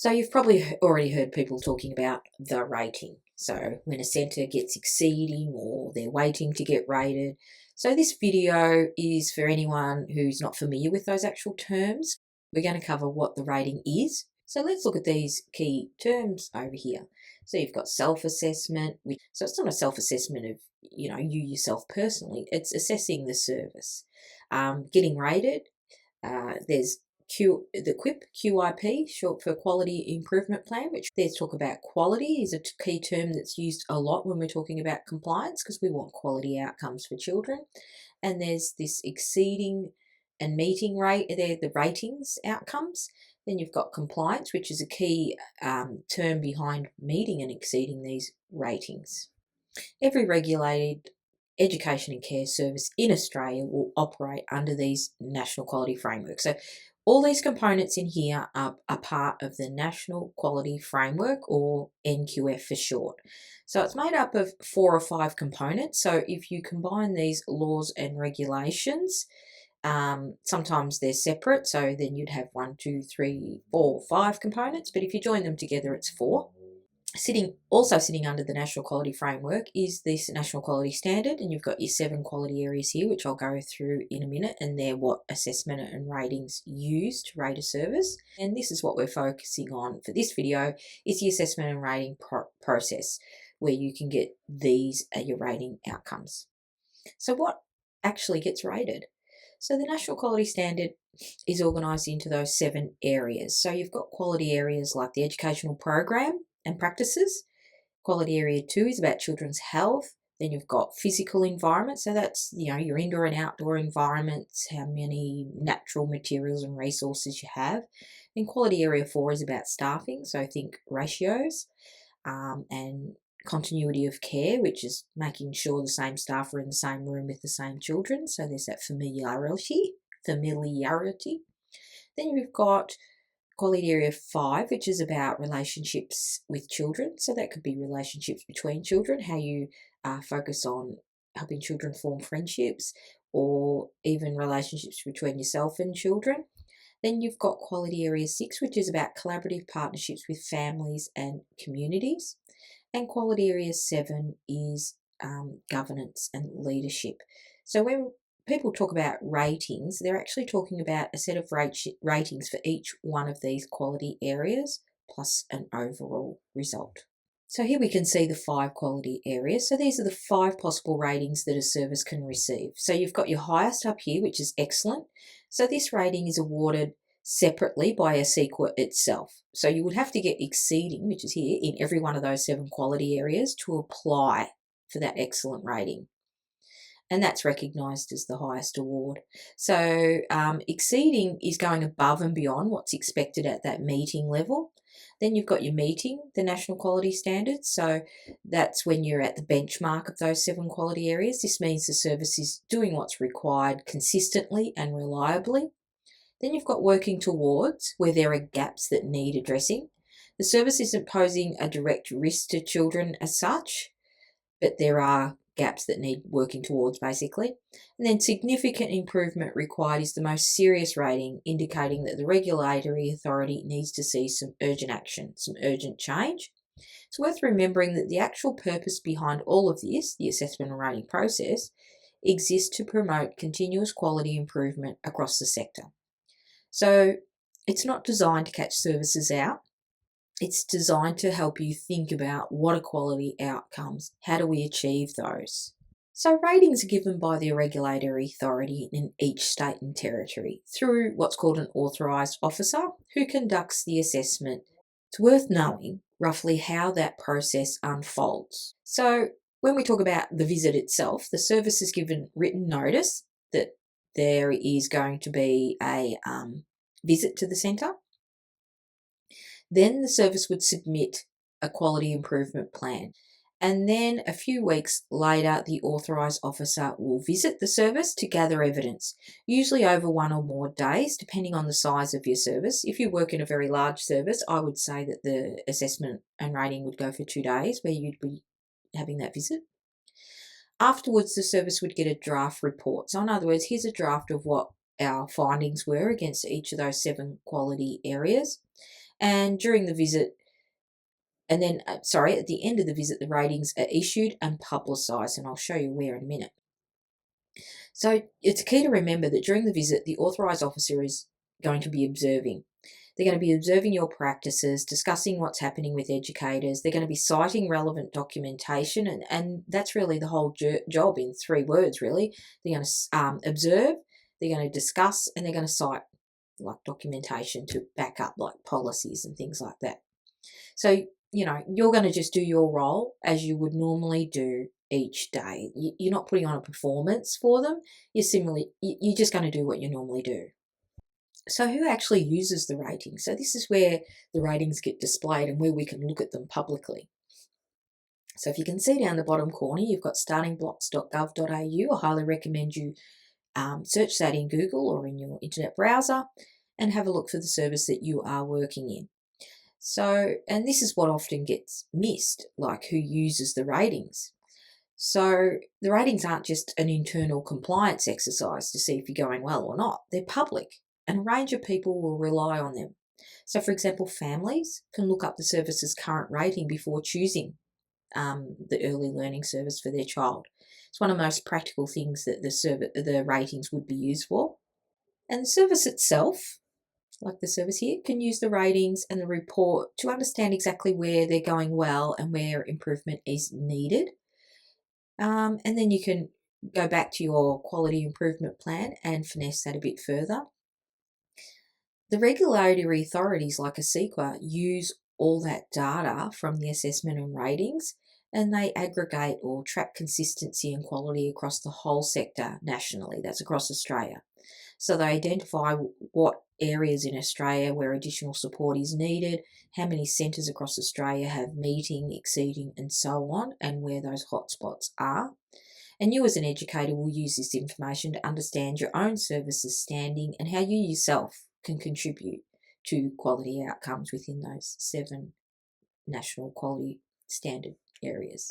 So you've probably already heard people talking about the rating. So when a centre gets exceeding or they're waiting to get rated. So this video is for anyone who's not familiar with those actual terms. We're going to cover what the rating is. So let's look at these key terms over here. So you've got self-assessment. So it's not a self-assessment of, you yourself personally. It's assessing the service. Getting rated. There's the QIP, short for Quality Improvement Plan, which they talk about quality is a key term that's used a lot when we're talking about compliance because we want quality outcomes for children. And there's this exceeding and meeting rate, they're the ratings outcomes. Then you've got compliance, which is a key term behind meeting and exceeding these ratings. Every regulated education and care service in Australia will operate under these national quality frameworks. So all these components in here are a part of the National Quality Framework, or NQF for short. So it's made up of 4 or 5 components. So if you combine these laws and regulations, sometimes they're separate. So then you'd have 1, 2, 3, 4, 5 components. But if you join them together, it's 4. Also sitting under the National Quality Framework is this National Quality Standard, and you've got your 7 quality areas here, which I'll go through in a minute, and they're what assessment and ratings use to rate a service. And this is what we're focusing on for this video, is the assessment and rating process, where you can get these your rating outcomes. So what actually gets rated? So the National Quality Standard is organised into those 7 areas. So you've got quality areas like the educational program and practices. Quality area 2 is about children's health. Then you've got physical environment. So that's, your indoor and outdoor environments, how many natural materials and resources you have. Then quality area 4 is about staffing. So think ratios and continuity of care, which is making sure the same staff are in the same room with the same children. So there's that familiarity. Then you've got quality area 5, which is about relationships with children. So that could be relationships between children, how you focus on helping children form friendships, or even relationships between yourself and children. Then you've got quality area 6, which is about collaborative partnerships with families and communities. And quality area 7 is governance and leadership. So when people talk about ratings, they're actually talking about a set of ratings for each one of these quality areas plus an overall result. So here we can see the 5 quality areas. So these are the 5 possible ratings that a service can receive. So you've got your highest up here, which is excellent. So this rating is awarded separately by a CEQA itself. So you would have to get exceeding, which is here, in every one of those 7 quality areas to apply for that excellent rating. And that's recognised as the highest award. So exceeding is going above and beyond what's expected at that meeting level. Then you've got your meeting, the National Quality Standards. So that's when you're at the benchmark of those 7 quality areas. This means the service is doing what's required consistently and reliably. Then you've got working towards, where there are gaps that need addressing. The service isn't posing a direct risk to children as such, but there are gaps that need working towards, basically. And then significant improvement required is the most serious rating, indicating that the regulatory authority needs to see some urgent action, some urgent change. It's worth remembering that the actual purpose behind all of this, the assessment and rating process, exists to promote continuous quality improvement across the sector. So it's not designed to catch services out. It's designed to help you think about what are quality outcomes, how do we achieve those. So ratings are given by the regulatory authority in each state and territory through what's called an authorised officer who conducts the assessment. It's worth knowing roughly how that process unfolds. So when we talk about the visit itself, the service is given written notice that there is going to be a visit to the centre. Then the service would submit a quality improvement plan. And then a few weeks later, the authorised officer will visit the service to gather evidence, usually over 1 or more days, depending on the size of your service. If you work in a very large service, I would say that the assessment and rating would go for 2 days, where you'd be having that visit. Afterwards, the service would get a draft report. So in other words, here's a draft of what our findings were against each of those 7 quality areas. And during the visit, and then, at the end of the visit, the ratings are issued and publicised, and I'll show you where in a minute. So it's key to remember that during the visit, the authorised officer is going to be observing. They're going to be observing your practices, discussing what's happening with educators. They're going to be citing relevant documentation, and that's really the whole job in 3 words, really. They're going to observe, they're going to discuss, and they're going to cite like documentation to back up like policies and things like that. So, you're going to just do your role as you would normally do each day. You're not putting on a performance for them. You're just going to do what you normally do. So who actually uses the ratings? So this is where the ratings get displayed and where we can look at them publicly. So if you can see down the bottom corner, you've got startingblocks.gov.au. I highly recommend you search that in Google or in your internet browser and have a look for the service that you are working in. So, and this is what often gets missed, like who uses the ratings. So the ratings aren't just an internal compliance exercise to see if you're going well or not. They're public, and a range of people will rely on them. So, for example, families can look up the service's current rating before choosing the early learning service for their child. It's one of the most practical things that the ratings would be used for. And the service itself, like the service here, can use the ratings and the report to understand exactly where they're going well and where improvement is needed. And then you can go back to your quality improvement plan and finesse that a bit further. The regulatory authorities like ASIQA use all that data from the assessment and ratings, and they aggregate or track consistency and quality across the whole sector nationally. That's across Australia. So they identify what areas in Australia where additional support is needed, how many centres across Australia have meeting, exceeding, and so on, and where those hotspots are. And you as an educator will use this information to understand your own service's standing and how you yourself can contribute to quality outcomes within those 7 national quality standard areas.